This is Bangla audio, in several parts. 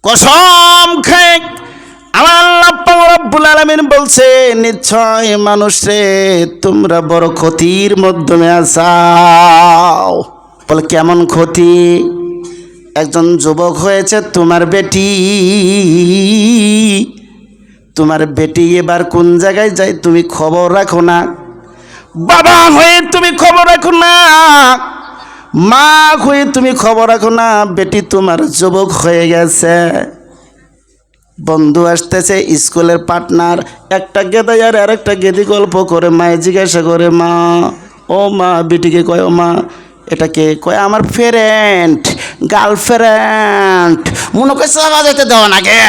কসম খায় আমার আল্লাহ পাক রব্বুল আলামিন বলছে, নিশ্চয় মানুষরে তোমরা বড় ক্ষতির মাধ্যমে আসাও। বলে কেমন ক্ষতি? একজন যুবক হয়েছে তোমার বেটি এবার কোন জায়গায় যায় তুমি খবর রাখো না। বাবা হয়ে তুমি খবর রাখো না, মা হয়ে তুমি খবর রাখো না, বেটি তোমার যুবক হয়ে গেছে। বন্ধু আসতেছে, স্কুলের পার্টনার, একটা গেদা আর একটা গেদি গল্প করে মায়ে জিজ্ঞাসা করে, মা ও মা, বেটিকে কয় ও মা এটা কে? কয় আমার ফ্রেন্ড, গার্লফ্রেন্ড। মনে করছে যেতে দেওয়া না গে,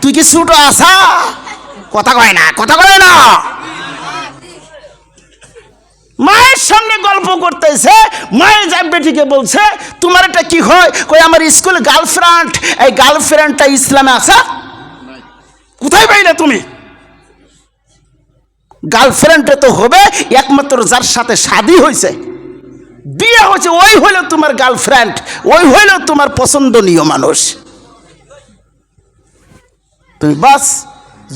তুই কি ছোট আসা? কথা কয় না। মায়ের সামনে গল্প করতেছে, মায়ের যা বেটিকে বলছে তোমার এটা কি হয়? কই আমার স্কুল গার্লফ্রেন্ড। এই গার্লফ্রেন্ডটা ইসলামে আছে? কোথায় পাইলে তুমি? গার্লফ্রেন্ডে তো হবে একমাত্র যার সাথে শাদী হয়েছে, বিয়ে হয়েছে, ওই হইল তোমার গার্লফ্রেন্ড, ওই হইল তোমার পছন্দনীয় মানুষ। তুমি বাস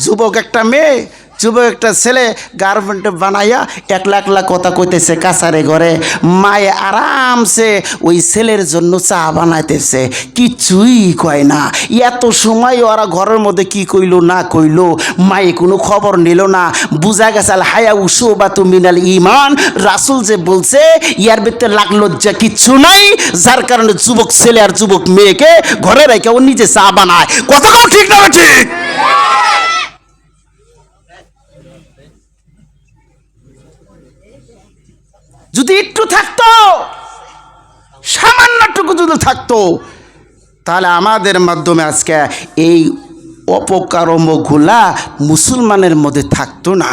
যুবক একটা মেয়ে, যুবক একটা ছেলে গার্লফ্রেন্ড বানাইয়া একলা একলা কথা কইতেছে কাছারে ঘরে। মায়ে আরামসে ওই ছেলের জন্য চা বানাইতেছে, কিছুই কয় না। এত সময় ওরা ঘরের মধ্যে কি কইলো না কইলো মায়ে কোনো খবর নিল না। বুঝা গেছে আল হায়া উসু বা তুমিনাল ইমান, রাসুল যে বলছে ইয়ার ভিতরে লাগ লজ্জা কিচ্ছু নাই, যার কারণে যুবক ছেলে আর যুবক মেয়েকে ঘরে রেখে ও নিজে চা বানায়। কথা কও ঠিক না ঠিক? যদি একটু থাকতো, সামান্যটুকু যদি থাকতো, তাহলে আমাদের মাধ্যমে আজকে এই অপকর্মগুলা মুসলমানের মধ্যে থাকতো না।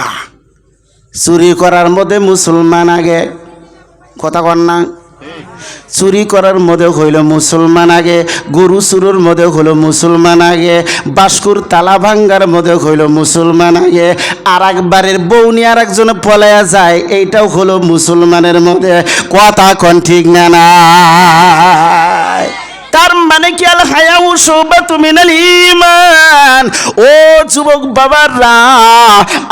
চুরি করার মধ্যে মুসলমান আগে, কথা কন না? চুরি করার মধ্যে হইল মুসলমান আগে, গরু চুরুর মধ্যে হইল মুসলমান আগে, বাস্কুর তালা ভাঙ্গার মধ্যে হইল মুসলমান আগে, আর একবারের বউনি আর একজনে পলাইয়া যায়, এইটাও হলো মুসলমানের মধ্যে। কথা কন ঠিক না নাই? তার মানে কি আল হায়া উশুবাতু মিনাল ঈমান। ও যুবক বাবারা,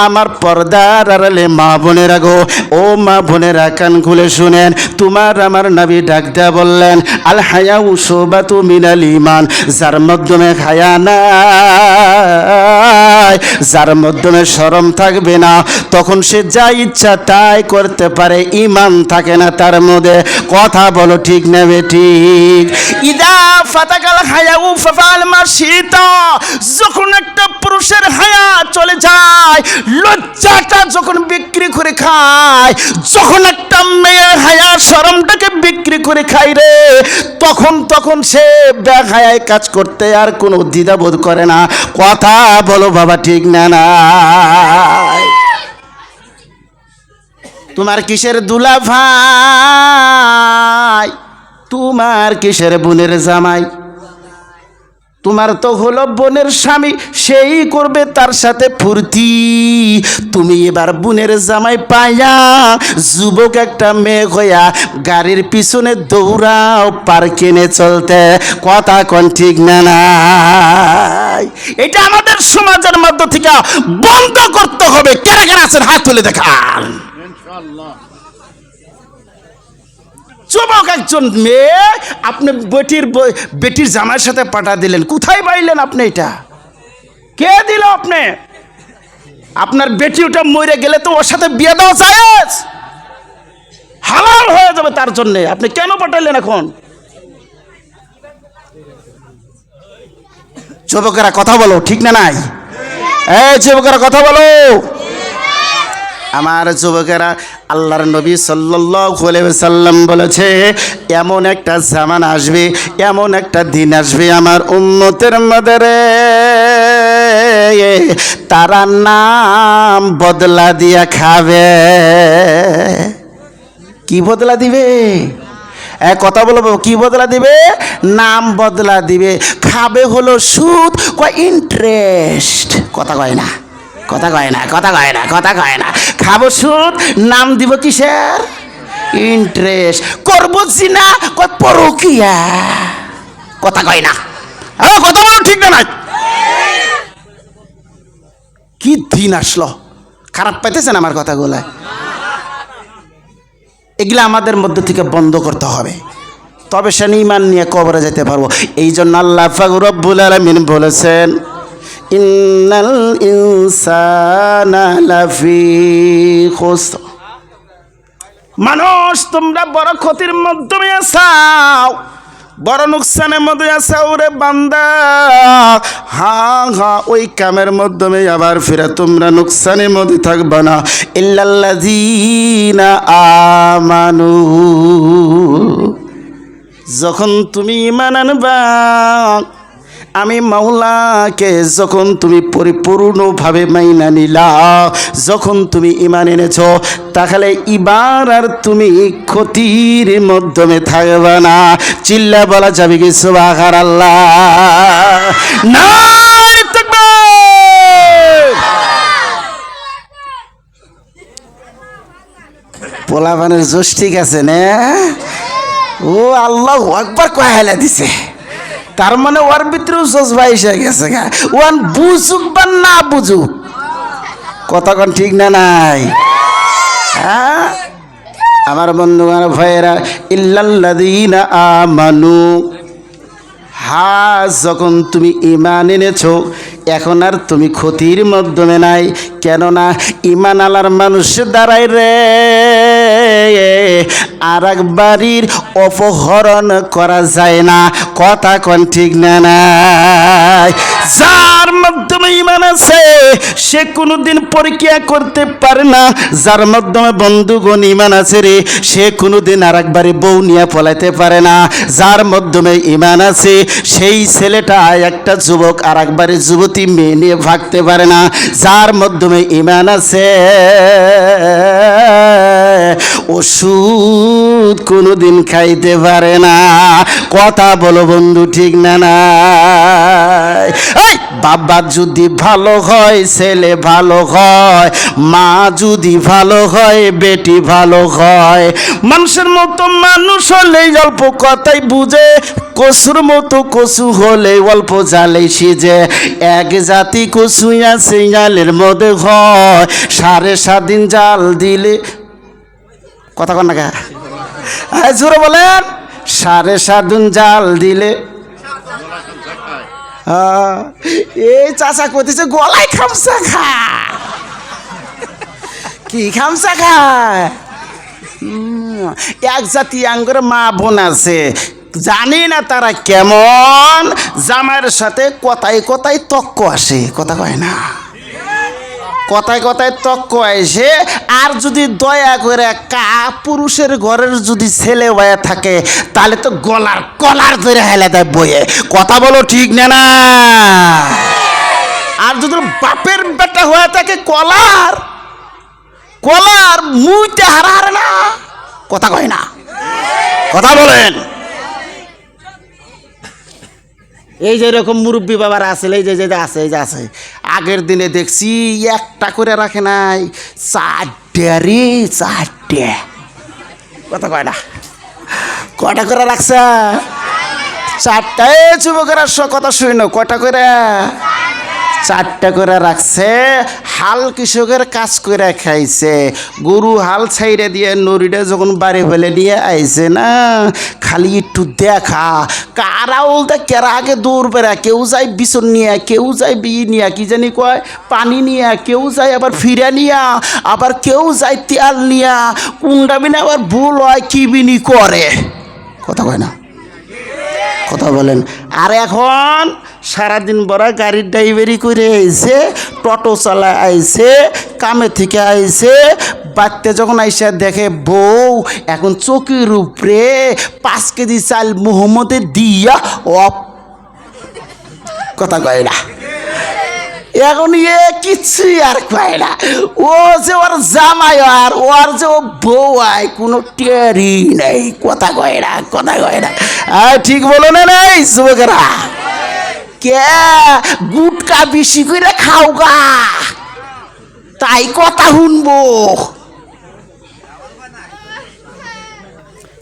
আমার পর্দার আড়ালে মা বোনেরা গো, ও মা বোনেরা কান খুলে শুনেন, তোমার আমার নবী ডাক দেয়া বললেন, আল হায়া উশুবাতু মিনাল ঈমান। যার মাধ্যমে হায়া নাই, যার মাধ্যমে শরম থাকবে না, তখন সে যা ইচ্ছা তাই করতে পারে, ঈমান থাকে না তার মধ্যে। কথা বলো ঠিক না বেঠিক? ইদা ফাতাকাল হায়াউ ফাফাল মাশিতা। যখন একটা পুরুষের হায়া চলে যায়, লজ্জাটা যখন বিক্রি করে খায়, যখন একটা মেয়ের হায়া শরমটাকে বিক্রি করে খায় রে, তখন সে বেহায়ায় কাজ করতে আর কোনো দ্বিধাবোধ করে না। কথা বলো বাবা ঠিক না নাই? তোমার কিসের দুলা ভাই, তোমার কিসের বোনের জামাই? তোমার তো হলো বোনের স্বামী, সেই করবে তার সাথে ফুর্তি। তুমি এবার বোনের জামাই পাইয়া যুবক একটা মেয়ে হইয়া গাড়ির পিছনে দৌড়াও পার্কিনে চলতে। কথা কোন ঠিক না নাই? এটা আমাদের সমাজের মধ্য থেকে বন্ধ করতে হবে। কেন কেন আছেন হাত তুলে দেখান। যুবক একজন মেয়ে আপনি বেটির জামাইয়ের সাথে পাঠা দিলেন, কোথায় পাইলেন আপনি? এটা কে দিল আপনি? আপনার বেটি ওটা মরে গেলে তো ওর সাথে বিয়ে দেওয়া জায়েজ, হালাল হয়ে যাবে তার জন্যে। আপনি কেন পাঠাইলেন এখন? যুবকেরা কথা বলো ঠিক না নাই? এই যুবকেরা কথা বলো। আমার যুবকেরা, আল্লাহর নবী সাল্লাল্লাহু আলাইহি ওয়াসাল্লাম বলেছে, এমন একটা জামানা আসবে, এমন একটা দিন আসবে আমার উম্মতের মধ্যে তারা নাম বদলা দিয়া খাবে। কি বদলা দিবে? কথা বলবো, কি বদলা দিবে? নাম বদলা দিবে। খাবে হলো সুদ, ইন্টারেস্ট। কথা কয় না, কথা কয় না, কথা কয় না, কথা কয় না। খাবো সুদ, নাম দিব কিসের? ইন্টারেস্ট। করবো জিনা, পরকিয়া। কথা কয় না, কথা বলো ঠিক না নাই? কি দিন আসলো, খারাপ পাইতেছেন আমার কথাগুলো? এগুলা আমাদের মধ্য থেকে বন্ধ করতে হবে, তবে সে ঈমান নিয়ে কবরে যেতে পারবো। এই জন্য আল্লাহ পাক রব্বুল আলামিন বলেছেন, ইন্নাল ইনসানা লাফি খুসর। মানুষ তোমরা বড় ক্ষতির মাধ্যমে আসাও, বড় নুকসানের মধ্যে আসাও রে বান্দা। হ্যাঁ, ওই কামের মাধ্যমে আবার ফিরে তোমরা নুকসানের মধ্যে থাকবে না। ইল্লাল্লাযীনা আমানু, যখন তুমি ঈমান আনবা, আমি মাওলাকে যখন তুমি পরিপূর্ণভাবে মাইনা নিলা, যখন তুমি ঈমান এনেছ, তাহলে এবার আর তুমি ক্ষতির মাধ্যমে থাকবে না। চিল্লা বলা যাবে কি সুবহানাল্লাহ? নারে তাকবীর। পোলাপানের জোশ ঠিক আছে না? ও আল্লাহু আকবার কয়লা দিছে, তার মানে ওর ভিতরেও জজবা এসে গেছে গা। ওয়ান বুঝুক বা না বুঝুক, কথা কোন ঠিক না নাই? হ্যাঁ আমার বন্ধুগণ ভাইয়েরা, ইল্লাল্লাযীনা আমানু, হ্যাঁ যখন তুমি ঈমান এনেছো, এখন আর তুমি ক্ষতির মাধ্যমে নাই। কেননা ঈমান আলার মানুষ দ্বারাই রে আর এক বাড়ির অপহরণ করা যায় না, কথা কোন ঠিক না নাই? যার মাধ্যমে ঈমান আছে সে কোনোদিন পরীক্ষা করতে পারে না। যার মাধ্যমে বন্ধুগণ ঈমান আছে রে, সে কোনোদিন আর একবারে বউ নিয়ে পলাইতে পারে না। যার মাধ্যমে ঈমান আছে সেই ছেলেটা একটা যুবক আর একবারে যুবতী মেয়ে নিয়ে ভাগতে পারে না। যার মাধ্যমে ঈমান আছে ওষুধ কোনোদিন খাইতে পারে না, কথা বলো বন্ধু ঠিক না নাই? বাবা যদি ভালো হয়, ছেলে ভালো হয়, মা যদি ভালো হয়, বেটি ভালো হয়। মানুষের মতো মানুষ হলে অল্প কথাই বুঝে, কচুর মতো কচু হলে অল্প জালে সিজে। এক জাতি কচু আছে জালের মধ্যে হয়, 7.5 দিন জাল দিলে, কথা কন না কা জোরে বলেন, 7.5 দিন জাল দিলে। এই চাচা কইতেছে গলায় খামসা খা। কি খামসা খায়? এক জাতি আঙ্গুর মা বোন আছে, জানি না তারা কেমন, জামাইয়ের সাথে কথায় কথায় তক্ক আসে, কথা কয় না, কথায় কথায় তক্ক আসে। আর যদি দয়া করে পুরুষের ঘরের যদি ছেলে হয়ে থাকে, তাহলে তো গলার কলার ধরে হেলে দেয় বইয়ে, কথা বলো ঠিক না না? আর যদি বাপের বেটা হয়ে থাকে, কলার কলার মুইতে হারাহারে না, কথা কয় না, কথা বলেন। এই যে এরকম মুরব্বী বাবার আছে, এই যে আছে, এই যে আছে, আগের দিনে দেখছি একটা করে রাখে নাই, 4টে রে, 4টে, কথা কয় না, কয়টা করে রাখছে? 4টায় যুবকেরা কথা শুনো, কয়টা করে? 4টা করে রাখছে। হাল কৃষকের কাজ করে খাইছে, গরু হাল ছাইরে দিয়ে নড়িটা যখন বাড়ি ফেলে নিয়ে আইছে না, খালি একটু দেখা কারা বলতে কেরা আগে দৌড় বেড়া, কেউ যায় বিছন নিয়ে, কেউ যায় বিয়ে নিয়ে, কি জানি কয় পানি নিয়ে, কেউ যায় আবার ফিরা নিয়া, আবার কেউ যায় তেল নিয়া, কোনটা বিনা আবার ভুল হয় কি বিনি করে, কথা কয় না, কথা বলেন। আর এখন সারাদিন বড় গাড়ির ড্রাইভারি করে আইছে, টোটো চালায় আইছে, কামে থেকে আইছে, বাড়তে যখন আইসা দেখে বউ এখন চকির উপরে 5 কেজি চাল মোহাম্মদের দিয়া অপ, কথা কয় না, এখন কিছুই আর কয় না। ও যে ওর জামাই আর ওর যে ও বউ আয় কোনো টেরি নেই, কথা কয় না, কথা কয় না। ঠিক বলো না নাই যুবকেরা? কে গুটকা বেশি করে খাও গা, তাই কথা শুনবো।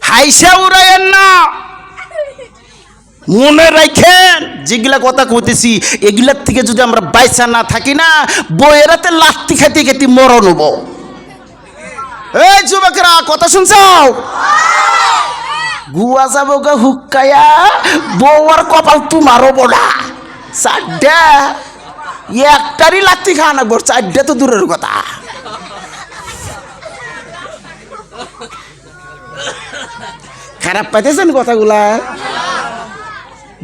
হাইসা উড়াইয়েন না, মনে রাখেন যেগুলা কথা কইতেছি এগুলার থেকে যদি আমরা বাইসা না থাকি না, বইয়েরাতে লাত্তি খাইতে খাইতে মরণ হবো। এই যুবকেরা কথা শুনছাও? গুয়া যাবো গা হুক্কায়া, বউয়ার কপাল তোমারও বড়া। চারটা একটারই লাত্তি খাওয়া না, চারটা তো দূরের কথা। খারাপ পাইতেছেন কথাগুলা?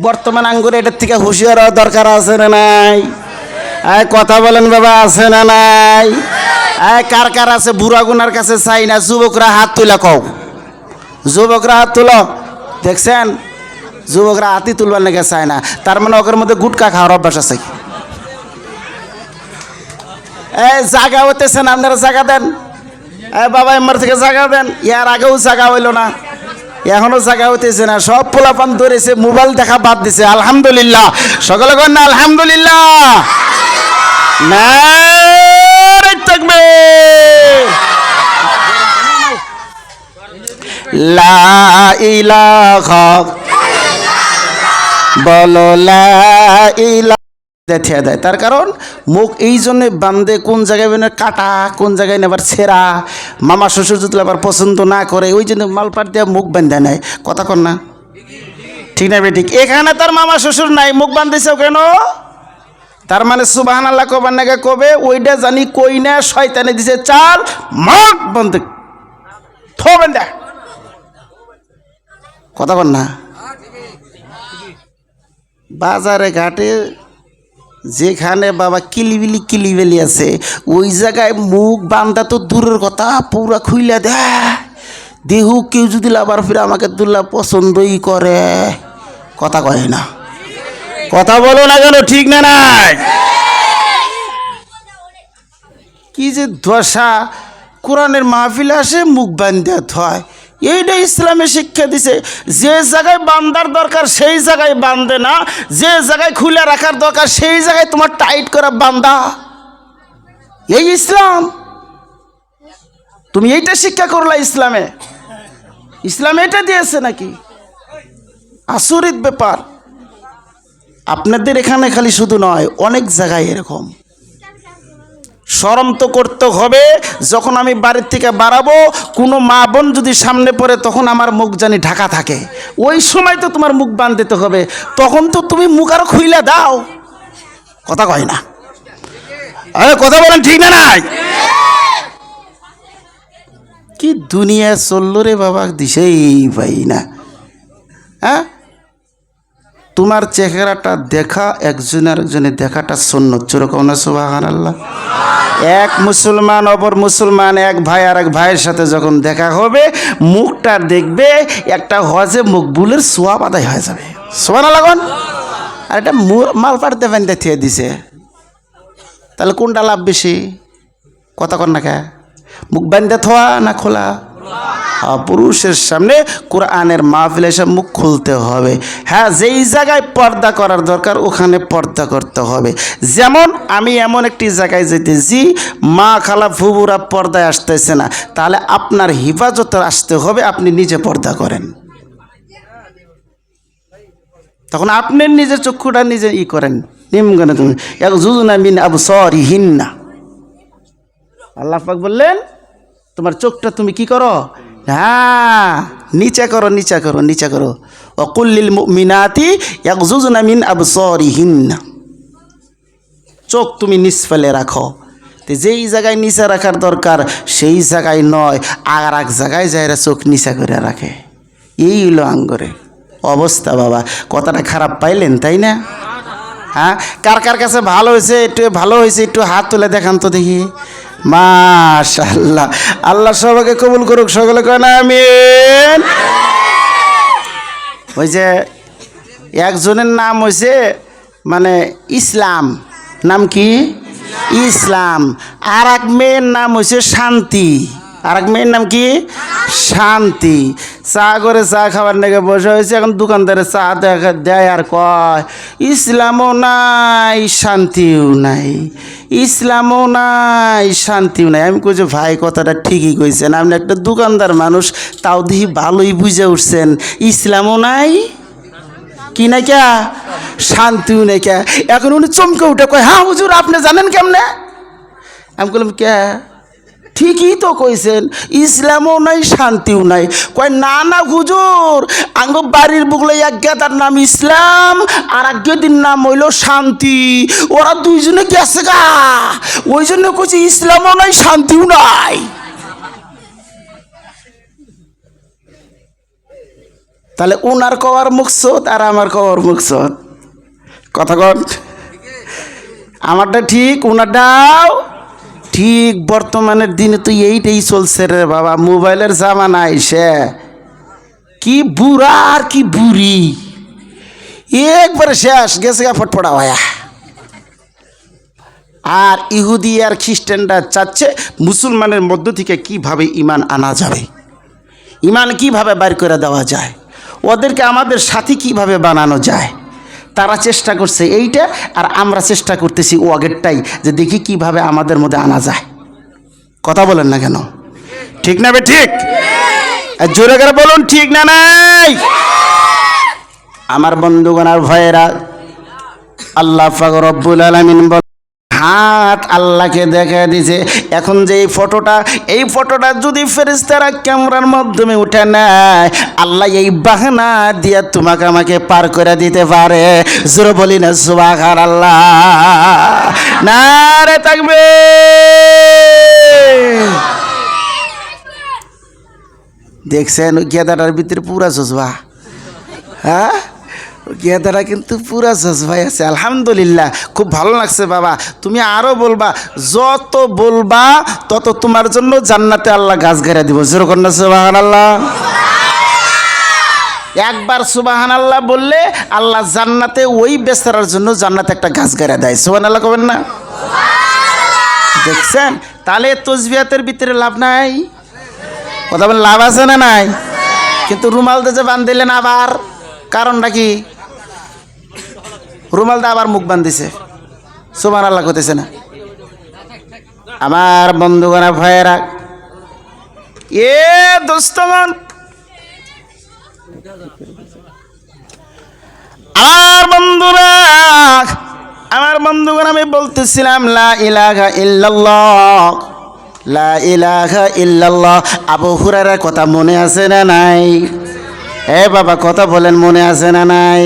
বর্তমান আঙ্গুরে এটার থেকে হুঁশিয়ার হওয়ার দরকার আছে না নাই? কথা বলেন বাবা, আছে না নাই? কার কার আছে? বুড়া গুনার কাছে চাই না। যুবকরা হাত তুলা কও, যুবকরা হাত তুলো। দেখছেন যুবকরা হাতই তুলবার নাকি চায় না, তার মানে ওদের মধ্যে গুটকা খাওয়ার অভ্যাস আছে। জাগা হইতেছেন, আপনারা জাগা দেন। বাবা এমার থেকে জাগা দেন। ইয়ার আগেও জাগা হইল না, এখনো জায়গা হইতেছে না। সব পোলাপান ধরেছে, মোবাইল দেখা বাদ দিছে। আলহামদুলিল্লাহ, সকলে করেন না আলহামদুলিল্লাহ। নারে তাকবীর, লা ইলাহা, বলো লা ইলাহা। দেয় দেয় তার কারণ মুখ এই জন্যে বান্ধে, কোন জায়গায় মানে কাটা, কোন জায়গায় আবার ছেঁড়া। মামা শ্বশুর যদি আবার পছন্দ না করে, ওই জন্য মালপাট দিয়ে মুখ বান্ধে নেয়। কথা কর না, ঠিক না বেঠিক? এখানে তার মামা শ্বশুর নাই, মুখ বান্ধেছে কেন? তার মানে সুবহানাল্লাহ কবার নাকি কবে, ওইটা জানি কই না, শয়তানে দিছে চাল, মুখ বন্ধ থো বান্ধা। কথা কর না। বাজারে ঘাটে যেখানে বাবা কিলিবিলি আছে, ওই জায়গায় মুখ বান্ধা তো দূরের কথা, পুরা খুইলা দেয়। দেহু কেউ যদি আবার ফিরে আমাকে দুল্লা পছন্দই করে। কথা কয় না, কথা বলো না কেন? ঠিক না নাই? কি যে দশা, কোরআনের মাহফিলে আসে মুখ বান্ধা থয়। এইটা ইসলামে শিক্ষা দিছে। যে জায়গায় বান্ধার দরকার সেই জায়গায় বান্ধে না, যে জায়গায় খুলে রাখার দরকার সেই জায়গায় তোমার টাইট করা বান্ধা। এই ইসলাম। তুমি এইটা শিক্ষা করলা ইসলামে? ইসলামে এটা দিয়েছে নাকি? আচরিত ব্যাপার। আপনাদের এখানে খালি শুধু নয়, অনেক জায়গায় এরকম। শরম তো করতে হবে। যখন আমি বাড়ির থেকে বাড়াবো, কোনো মা বোন যদি সামনে পড়ে, তখন আমার মুখ জানি ঢাকা থাকে, ওই সময় তো তোমার মুখ বাঁধতে হবে। তখন তো তুমি মুখ আরো খুইলা দাও। কথা কয় না? আরে কথা বলেন, ঠিক না নাই? কি দুনিয়া চলল রে বাবা, দিশেই পাই না। হ্যাঁ, তোমার চেহারাটা দেখা একজন আরেকজনের দেখাটা সুন্নত। যেরকম না সুবহানাল্লাহ। এক মুসলমান অপর মুসলমান, এক ভাই আর এক ভাইয়ের সাথে যখন দেখা হবে, মুখটা দেখবে, একটা হজে মকবুলের সোয়াব আদায় হয়ে যাবে। সুবহানাল্লাহ। আর এটা মালপাট দেবেন দেখিয়ে দিছে, তাহলে কোনটা লাভ বেশি? কথা কর না কে? মুখ বান্ধে থোয়া না খোলা? পুরুষের সামনে কোরআনের মাহফিলে এসে মুখ খুলতে হবে। হ্যাঁ, যেই জায়গায় পর্দা করার দরকার ওখানে পর্দা করতে হবে। যেমন আমি এমন একটি জায়গায় যেতেছি, মা খালা ফুবুরা পর্দায় আসতেছে না, তাহলে আপনার হেফাজতে আসতে হবে। আপনি নিজে পর্দা করেন, তখন আপনার নিজের চক্ষুটা নিজে করেন। নিমগানে তুমি এক যুজনা মিন আবসারিহিন্না, আল্লাহ পাক বললেন তোমার চোখটা তুমি কি করো? হ্যাঁ, নিচে করো, নিচে করো, নিচে করো। ওয়াকুল্লিল মুমিনাতি ইয়াগযুজনা মিন আবসারিহিন্না, চোখ তুমি নিচ ফেলে রাখো। তো যেই জায়গায় নিচে রাখার দরকার সেই জায়গায় নয়, আর এক জায়গায় যাইরা চোখ নিচা করে রাখে। এই হলো আঙ্গরে অবস্থা। বাবা কথাটা খারাপ পাইলেন তাই না? হ্যাঁ, কার কার কাছে ভালো হয়েছে, একটু ভালো হয়েছে একটু হাত তুলে দেখান তো দেখি। মাশাআল্লাহ, আল্লাহ সবাইকে কবুল করুক। সকলে কয় না আমিন। ওই যে একজনের নাম হয়েছে মানে ইসলাম, নাম কি? ইসলাম। আর এক মেয়ের নাম হয়েছে শান্তি। আর এক মেয়ের নাম কি? শান্তি। চা করে চা খাবার নাকি বসে হয়েছে, এখন দোকানদারে চা দেয় আর কয় ইসলামও নাই শান্তিও নাই, ইসলামও নাই শান্তিও নাই। আমি কইছি ভাই কথাটা ঠিকই কইছেন, আপনি একটা দোকানদার মানুষ, তাও দেখি ভালোই বুঝে উঠছেন। ইসলামও নাই কি নাই কে? শান্তিও নাই কে। এখন উনি চমকে উঠে কয়, হ্যাঁ হুজুর আপনি জানেন কেমনে? আমি বললাম কে? ঠিকই তো কইছেন, ইসলামও নাই শান্তিও নাই। কয় না না হুজুর, আঙ্গ বাড়ির বুকলে এক গেদার নাম ইসলাম আর এক গেদির নাম হইল শান্তি, ওরা দুইজনে গেছে গা, ওই জন্য কইছে ইসলামও নাই শান্তিও নাই। তাহলে উনার কওয়ার মুকসদ আর আমার কওয়ার মুকসদ কথা কন, আমারটা ঠিক উনারটাও ঠিক। বর্তমানের দিনে তো এইটাই চলছে রে বাবা, মোবাইলের জামানা আইসে কি বুড়া আর কি বুড়ি একবারে শেষ গেছে গা ফটফটা ভাইয়া। আর ইহুদি আর খ্রিস্টানরা চাচ্ছে মুসলমানের মধ্য থেকে কিভাবে ইমান আনা যাবে, ইমান কিভাবে বাইর করে দেওয়া যায়, ওদেরকে আমাদের সাথী কিভাবে বানানো যায়। তারা চেষ্টা করছে এইটা, আর আমরা চেষ্টা করতেছি ও আগেরটাই, যে দেখি কিভাবে আমাদের মধ্যে আনা যায়। কথা বলেন না কেন? ঠিক না বে ঠিক? জোরে করে বলুন ঠিক না নাই? আমার বন্ধুগণ আর ভাইয়েরা, আল্লাহ পাক রব্বুল আলামিন বলেন হাত আল্লাহকে দেখা দিছে। এখন যে এই ফটোটা যদি ফেরেশতারা ক্যামেরার মাধ্যমে উঠে নেয়, আল্লাহ এই বাহানা দিয়ে তোমাকে আমাকে পার করে দিতে পারে। জোরে বলি না সুবহানাল্লাহ, নারে তাকবীর। দেখছেন ওই গেদাটার ভিতরে পুরা জজবা, হ্যাঁ গেদারা কিন্তু পুরা জজবাই আছে। আলহামদুলিল্লাহ, খুব ভালো লাগছে বাবা। তুমি আরো বলবা, যত বলবা তত তোমার জন্য জান্নাতে আল্লাহ গাছ গেড়ে দিব। যেরকম না সুবহানাল্লাহ, একবার সুবহানাল্লাহ বললে আল্লাহ জান্নাতে ওই বেচারার জন্য জান্নাতে একটা গাছ গেড়ে দেয়। সুবহানাল্লাহ কবেন না? দেখছেন, তাহলে তসবিহাতের ভিতরে লাভ নাই? কথা বলেন লাভ আছে না নাই? কিন্তু রুমাল দিয়ে বান্ধিলেন আবার, কারণটা কি? রুমাল দিয়ে আবার মুখ বান্ধিছে, সুবহানাল্লাহ করতেছে না। আমার বন্ধুগণ ভাইয়েরা, এ দোস্তগণ, আমার বন্ধুগণ আমি বলতেছিলাম লা ইলাহা ইল্লাল্লাহ, লা ইলাহা ইল্লাল্লাহ। আবু হুরায়রার কথা মনে আছে না নাই? এ বাবা কথা বলেন, মনে আছে না নাই?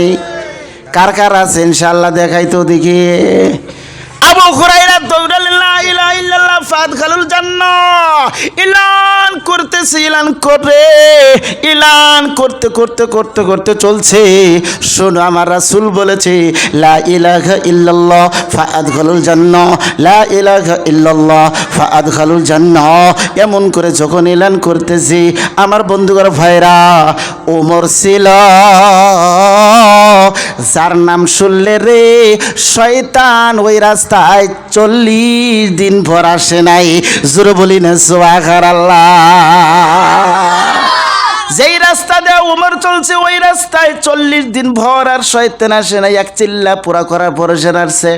কার কার আছে ইনশাআল্লাহ দেখাই তো দেখি। আবু হুরায়রা দৌড়ালে লা ইলাহা ইল্লাল্লাহ ফাদখালুল জান্নাহ এলান করতেছে, এলান করে এলান করতে করতে করতে করতে চলছে। শোনো আমার রাসূল বলেছে লা ইলাহা ইল্লাল্লাহ ফাদখালুল জান্নাহ, লা ইলাহা ইল্লাল্লাহ ফাদখালুল জান্নাহ। এমন করে যখন এলান করতেছি, আমার বন্ধুগণ ভাইরা, ওমর ছিল যার নাম শুনলে রে শয়তান ওই রাস্তায় 40 দিন ভর আসে নাই। জোরে বলি না সুবহানাল্লাহ। যেই রাস্তা দিয়ে ওমর চলছে ওই রাস্তায় 40 দিন ভর আর শয়তান আসে নাই। এক চিল্লা পুরা করার পরে সে আসছে।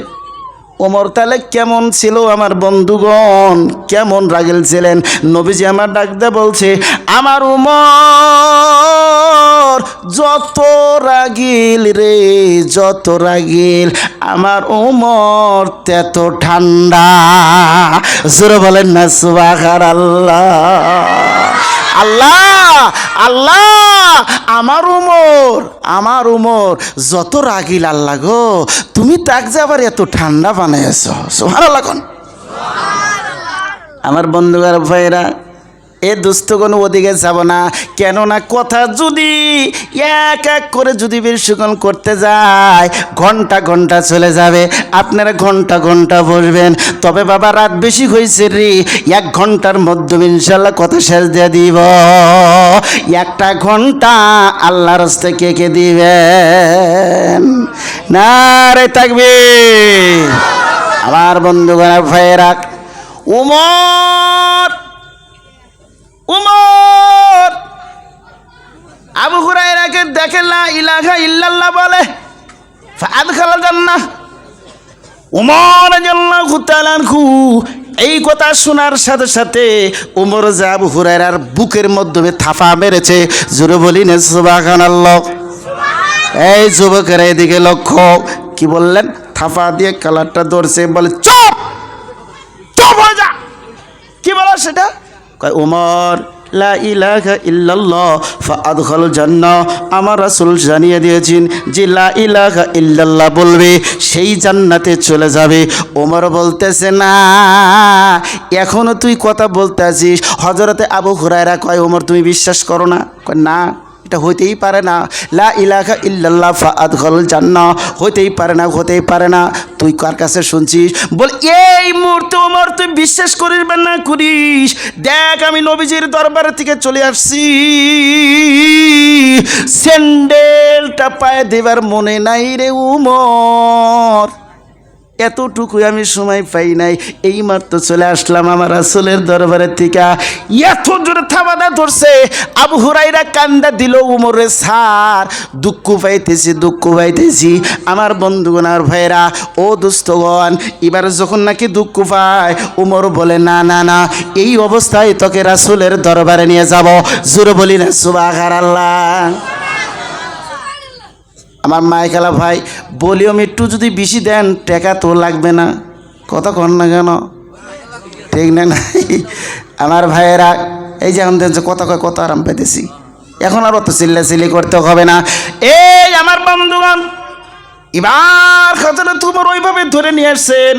ওমর তাহলে কেমন ছিল আমার বন্ধুগণ, কেমন রাগিল ছিলেন? নবীজি আমার ডাক দিয়ে বলছে, আমার ওমর যত রাগিল রে, যত রাগিল, আমার ওমর তত ঠান্ডা। জোরে বলেন না সুবহানাল্লাহ। আল্লাহ আল্লাহ, আমার উমর যত রাগিল আল্লাহ গো, তুমি তাক যে আবার এত ঠান্ডা বানাইছ। সুবহানাল্লাহ কোন। আমার বন্ধুরা ভাইরা, এ দুস্থগণ ওদিকে যাব না, কেননা কথা যদি এক এক করে যদি বেশিক্ষণ করতে যায় ঘন্টা ঘন্টা চলে যাবে। আপনারা ঘন্টা ঘন্টা বসবেন, তবে বাবা রাত বেশি হয়েছে রে, 1 ঘন্টার মধ্যে ইনশাল্লাহ কথা শেষ দিয়ে দিব। 1টা ঘন্টা আল্লাহর রাস্তায় কে কে দিবেন? নারে তাকবীর। আমার বন্ধুগণ ভাইয়েরা, উমর আবু হুরায়রাকে দেখে লা ইলাহা ইল্লাল্লাহ বলে, ফাদখালাল জান্নাহ। উমর রাদিয়াল্লাহু তাআলা আনহু এই কথা শোনার সাথে সাথে উমর যে আবু হুরায়রার বুকের মধ্যে থাপা মেরেছে। জোরে বলি না সুবহানাল্লাহ। এই যুবকের এদিকে লক্ষ্য, কি বললেন? থাপা দিয়ে কালারটা ধরছে, বলে চুপ চুপ হয়ে যা। কি বলো সেটা? কয় ওমর লা ইলাহা ইল্লাল্লাহ ফাআদখালুল জান্নাহ, আমার রাসূল জানিয়ে দিয়েছেন যে লা ইলাহা ইল্লাল্লাহ বলবে সেই জান্নাতে চলে যাবে। ওমর বলতেছে না, এখনো তুই কথা বলতে আছিস। হযরতে আবু হুরায়রা কয় ওমর তুমি বিশ্বাস করো না? কয় না, এটা হইতেই পারে না। লা ইলাহা ইল্লাল্লাহ ফাআদখালুল জান্নাহ হইতেই পারে না, হতেই পারে না। তুই কার কাছে শুনছিস? বল এই মুহূর্তে ওমর তুই বিশ্বাস করিস বা না করিস, দেখ আমি নবীজির দরবার থেকে চলে আসছি, স্যান্ডেলটা পায়ে দেবার মনে নাই রে উমর, এতটুকু আমি সময় পাই নাই, এই মাত্র চলে আসলাম আমার রাসূলের দরবারের থেকে। এত জোরে থাবাদা ধরছে, আবু হুরায়রা কান্দা দিল, উমরে স্যার দুঃখ পাইতেছি। আমার বন্ধুগণ আর ভাইরা, ও দোস্তগণ, এবার যখন নাকি দুঃখ পায়, উমর বলে না না না, এই অবস্থায় তোকে রাসূলের দরবারে নিয়ে যাব। জোরে বলি না সুবহানাল্লাহ। আমার মাইকালা ভাই, ভলিউম একটু যদি বেশি দেন, টাকা তো লাগবে না। কথা কন না কেন? ঠিক না? নাই আমার ভাইয়েরা, এই যে এখন দেখছে কথা কয়, কত আরাম পাইতেছি, এখন আর অত চিল্লাচিল্লি করতে হবে না। এই আমার বন্ধুগণ, এবার খাতাটা তোমার ওইভাবে ধরে নিয়ে আসছেন,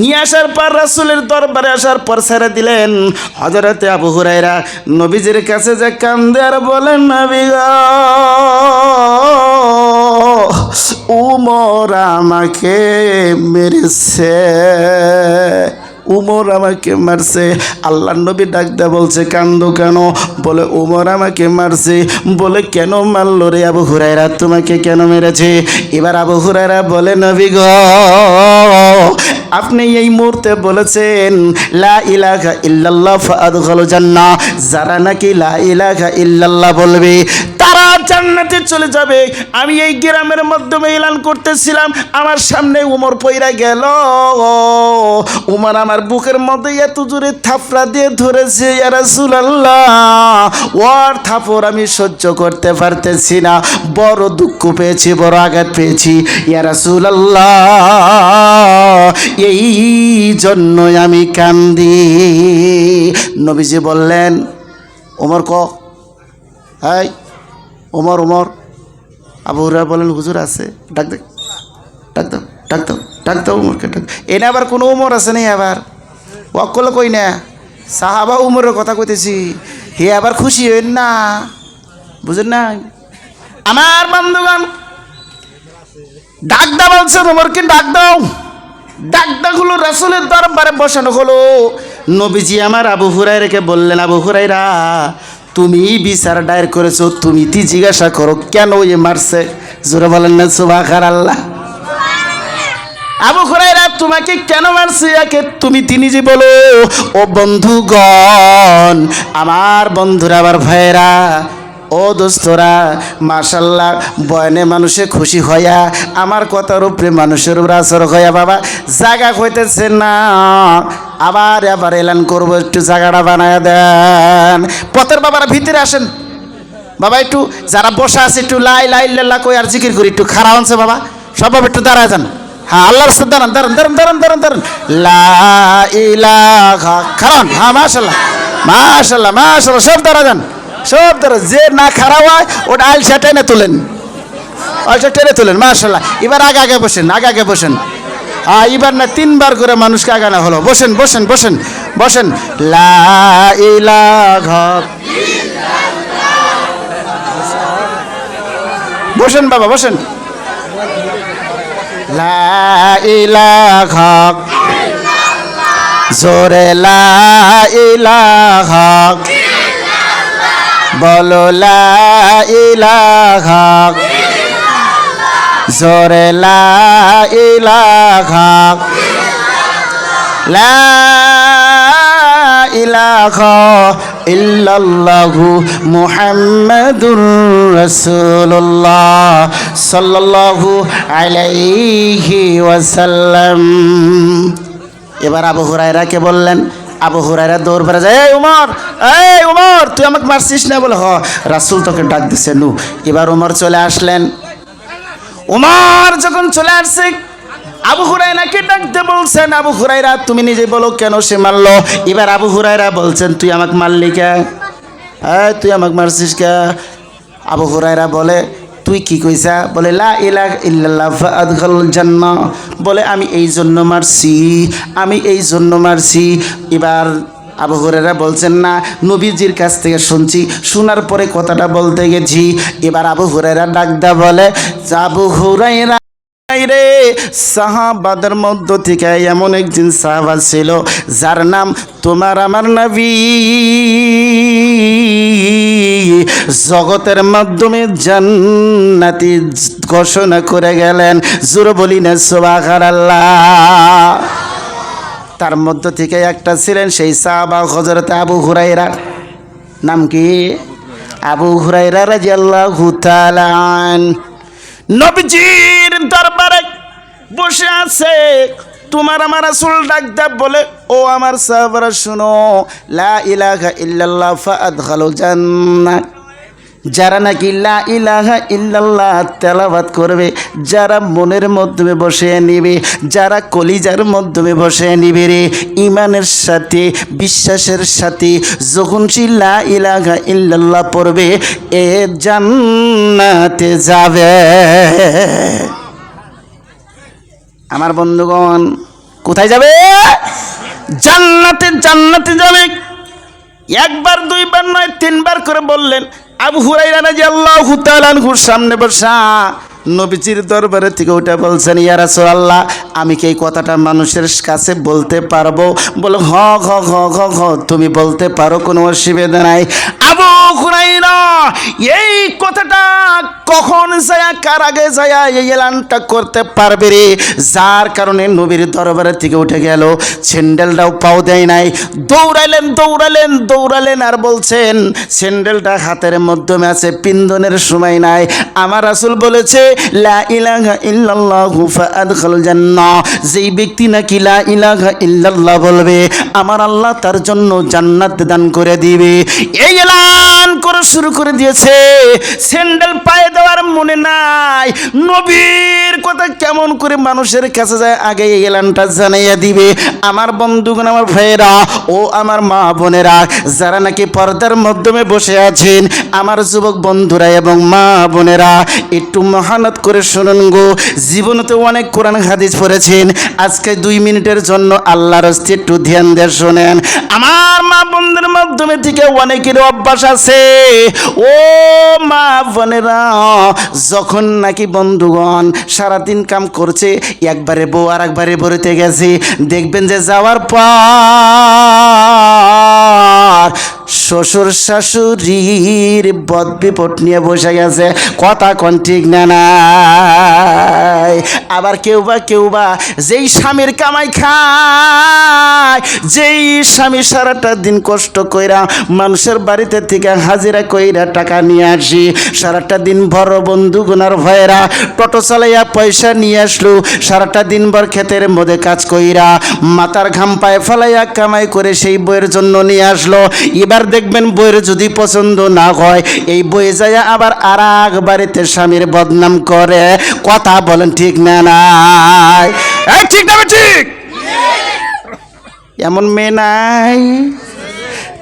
নিয়ে আসার পর রাসূলের দরবারে আসার পর ছেড়ে দিলেন। হযরতে আবু হুরায়রা নবীজির কাছে যে কান্দে আর বলেন, নবী গো, উমর আমাকে মেরেছে, উমর আমাকে মারছে। আল্লাহর নবী ডাক দেয়া বলছে কান্দো কেন? বলে উমর আমাকে মারছে। বলে কেন মারলো রে আবু হুরায়রা, তোমাকে কেন মেরেছে? এবার আবু হুরায়রা বলে নবী গো, আপনি এই মুহূর্তে বলেছেন লা ইলাহা ইল্লাল্লাহ ফাআদখালুল জান্নাহ, যারা নাকি লা ইলাহা ইল্লাল্লাহ বলবে তারা জান্নাতে চলে যাবে। আমি এই গ্রামের মাধ্যমে এলান করতেছিলাম, আমার সামনে উমর পইরা গেল। উমর আমার বুকের মধ্যে এত জোরে থাপড়া দিয়ে ধরেছে, ইয়া রাসূলুল্লাহ, ওর থাপড় আমি সহ্য করতে পারতেছি না, বড় দুঃখ পেয়েছি, বড় আঘাত পেয়েছি ইয়া রাসূলুল্লাহ, এই জন্যই আমি কান্দি। নবীজি বললেন, ওমর ক, হাই ওমর, ওমর। আবু হুরায়রা বলেন হুজুর আছে, ডাক দে, ডাক দাও, ডাক দাও, ডাক দাও উমরকে, ডাক। এনে আবার কোনো উমর আছে নেই, আবার ওয়াক্কল কই না, সাহাবা উমরের কথা কইতেছি, হে আবার খুশি হইন না, বুঝেন না আমার বন্ধুগণ। ডাক দা বলছে উমরকে, ডাক দাও। ডাক দা হলো, রাসূলের দরবারে বসানো হলো। নবীজি আমার আবু হুরায়রাকে বললেন, আবু হুরায়রা তুমি বিচার দায়ের করেছো, তুমি জিজ্ঞাসা করো কেন এ মারছে। জোরে বলেন না সুবহানাল্লাহ। আবু হুরায়রা তোমাকে কেন মারছে, একে তুমি নিজে বলো। ও বন্ধুগণ, আমার বন্ধুরা, আমার ভাইয়েরা, ও দোস্তরা, মাশাল্লাহ, বয়নে মানুষে খুশি হইয়া, আমার কথার উপরে মানুষের উপরে আসর হইয়া বাবা জায়গা হইতেছে না। আবার এলান করবো, একটু জায়গাটা বানায় দেন। পথের বাবারা ভিতরে আসেন বাবা, একটু যারা বসা আছে একটু লাই লাই লাল্লা কই আর জিকির করি, একটু খারাপ আনছে বাবা, সব একটু দাঁড়ায় যান। হ্যাঁ, আল্লাহর রাস্তায় দাঁড়ান, দাঁড়ান, দাঁড়ান, দাঁড়ান, দাঁড়ান, দাঁড়ান, লা ইলাহা, খারান। হ্যাঁ, মাশাল্লাহ, মাশাল্লাহ, মাশাল্লাহ, সব দাঁড়া যান, সব দাঁড়া। যে না খারাপ হয় ওটা আলসা টেনে তোলেন, আলসা টেনে তোলেন, মাশাল্লাহ। এবার আগে আগে বসেন, আগে আগে বসেন। হ্যাঁ, এবার না 3 বার করে মানুষকে আগানো হলো। বসেন, বসেন, বসেন, বসেন। লা ইলাহা, বসেন বাবা, বসেন। লা ইলাহা, জোরে লা ইলাহা, বলো লা ইলাহা, জোরে লা ইলাহা, লা ইলাহা ইল্লাল্লাহু মুহাম্মাদুর রাসূলুল্লাহ সাল্লাল্লাহু আলাইহি ওয়াসাল্লাম। এবার আবু হুরায়রাকে বললেন, আবু হুরায়রা দৌড় বেড়ে যায়, এই উমর তুই আমাকে মারছিস না? বলে হ, রাসূল তোকে ডাক দিছে নু। এবার উমর চলে আসলেন, ওমর যখন চলে আসছে আবু হুরায়রাকে ডাকতে বলছেন, আবু হুরায়রা তুমি নিজে বলো কেন সে মারলো। এবার আবু হুরায়রা বলছেন, তুই আমাকে মারলি কে? হ্যাঁ, তুই আমাকে মারছিস কে? আবু হুরায়রা বলে, তুই কি কইছা? বলে লা ইলাহা ইল্লাল্লাহ ফাআদখালুল জান্নাহ। বলে আমি এই জন্য মারছি, আমি এই জন্য মারছি। এবার আবু হুরায়রা বলছেন, না, নবীজির কাছ থেকে শুনছি, শোনার পরে কথাটা বলতে গেছি। এবার আবু হুরায়রা ডাকদা বলে, আবু হুরায়রা রে, সাহাবাদের মধ্য থেকে এমন একজন সাহাবা ছিল যার নাম তোমার আমার নবী জগতের মাধ্যমে জান্নাতি ঘোষণা করে গেলেন। জোরে বলি না সুবহানাল্লাহ। তার মধ্য থেকে একটা ছিলেন সেই সাহাবা হযরত আবু হুরায়রা। নাম কি? আবু হুরায়রা রাদিয়াল্লাহু তাআলা আনহু। নবীজির দরবারে বসে আছে, তোমার আমার রাসূল ডাকতে বলে, ও আমার সাহাবারা শুনো, লা ইলাহা ইল্লাল্লাহ ফাআদখালুল জান্নাহ। যারা নাকি লা ইলাহা ইল্লাল্লাহ তেলাওয়াত করবে, যারা মনের মাধ্যমে বসে নিবে, যারা কলিজার মাধ্যমে বসে নিবে রে, ইমানের সাথে বিশ্বাসের সাথে যখন সে লা ইলাহা ইল্লাল্লাহ পড়বে, এ জান্নাতে যাবে। আমার বন্ধুগণ, কোথায় যাবে? জান্নাতে, জান্নাতে যাবে। একবার দুইবার নয়, তিনবার করে বললেন। আবু হুরায়রা রাদিয়াল্লাহু তাআলা আনহুর সামনে বসা নবীজির দরবারে থেকে ওটা বলছেন, ইয়া রাসূলুল্লাহ, আমি কি এই কথাটা মানুষের কাছে বলতে পারবো? বলে হ হ হ হ হ, তুমি বলতে পারো, কোনো অসুবিধা নাই। আবু হুরায়রা এই কথাটা কখন যায়, কার আগে যায় এই এলানটা করতে পারবে রে? যার কারণে নবীর দরবারে থেকে উঠে গেল, স্যান্ডেলটাও পাও দেয় নাই, দৌড়ালেন দৌড়ালেন দৌড়ালেন আর বলছেন, স্যান্ডেলটা হাতের মাধ্যমে আছে, পিন্দনের সময় নাই। আমার রাসূল বলেছে, লা ইলাহা ইল্লাল্লাহু ফাআদখালুল জান্নাহ। যেই ব্যক্তি নাকি লা ইলাহা ইল্লাল্লাহ বলবে, আমার আল্লাহ তার জন্য জান্নাত দান করে দিবে। এই এলান করে শুরু করে দিয়েছে। স্যান্ডেল পায়ে দেওয়ার মনে নাই, নবীর কথা কেমন করে মানুষের কাছে যায়, আগে এই এলানটা জানাইয়া দিবে। আমার বন্ধুগণ, আমার ভাইয়েরা, ও আমার মা বোনেরা, যারা নাকি পর্দার মাধ্যমে বসে আছেন, আমার যুবক বন্ধুরা এবং মা বোনেরা, একটু মেহনত করে শুনুন গো। জীবনে তো অনেক কোরআন হাদিস পড়েছেন, আজকে 2 মিনিটের জন্য আল্লাহর হস্তে একটু ধ্যান দিয়ে শোনেন। আমার মা বোনদের মাধ্যমে থেকে অনেকের অভ্যাস আছে, ও মা বোনেরা, যখন নাকি বন্ধুগণ সারাদিন কাম করছে, একবারে বউ আর একবারে বলতে গেছে, দেখবেন যে যাওয়ার পর শ্বশুর শাশুড়ির বদ বিপদ নিয়ে বসে গেছে। কথা কোন ঠিক না নাই? আবার কেউ বা যেই স্বামীর কামাই খায়, যেই স্বামী সারাটা দিন কষ্ট কইরা মানুষের বাড়িতে থেকে হাজিরা কইরা টাকা নিয়ে আসি, সারাটা দিন ভর বন্ধু গুনার ভয়েরা টোটো চালাইয়া পয়সা নিয়ে আসলো, সারাটা দিন ভর ক্ষেতের মধ্যে কাজ কইরা মাথার ঘাম পায়ে ফেলাইয়া কামাই করে সেই বইয়ের জন্য নিয়ে আসলো। এবার দেখবেন বইয়ের যদি পছন্দ না হয়, এই বই যায় আবার আর এক বাড়িতে স্বামীর বদনাম করে। কথা বলেন ঠিক না নাই? এই ঠিক না ঠিক? এমন মেয়ে নাই?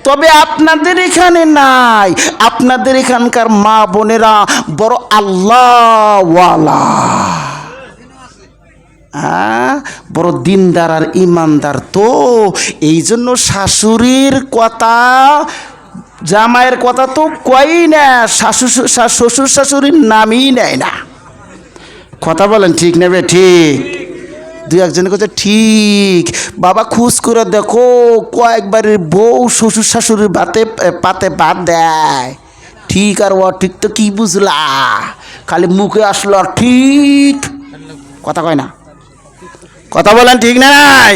তবে আপনাদের এখানে নাই, আপনাদের এখানকার মা বোনেরা বড় আল্লাহওয়ালা, বড় দিনদার আর ইমানদার, তো এই জন্য শাশুড়ির কথা জামাইয়ের কথা তো কই না, শ্বশুর শাশুড়ির নামই নেয় না। কথা বলেন ঠিক নেবে ঠিক? 2-1 কথা ঠিক। বাবা খুশ করে দেখো, কয়েকবারের বউ শ্বশুর শাশুড়ির পাতে ভাত দেয়, ঠিক আর ও ঠিক তো কি বুঝলা, খালি মুখে আসলো আর ঠিক, কথা কয় না। কথা বলেন ঠিক নাই?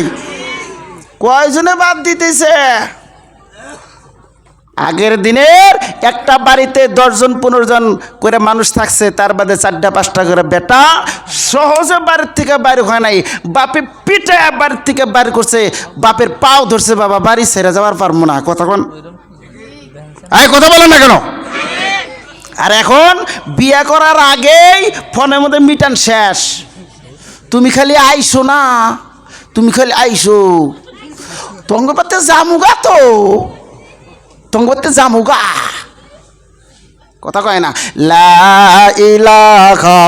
কয়জনে বাদ দিতেছে? আগের দিনের একটা বাড়িতে 10-15 জন করে মানুষ থাকছে, তার বাদে 4-5টা করে বেটা সহজে বাড়ির থেকে বাইরে হয় নাই, বাপে পিঠে বাড়ির থেকে বাইরে করছে, বাপের পাও ধরছে, বাবা বাড়ি ছেড়ে যাওয়ার পারবো না। কথা কোন? কথা বলেন না কেন? আর এখন বিয়ে করার আগেই ফোনের মধ্যে মিটান শেষ। তুমি খালি আইসো না, তুমি খালি আইসো, তঙ্গপাতে জামুগা, তো তঙ্গপাতে জামুগা, কথা কয় না। লা ইলাহা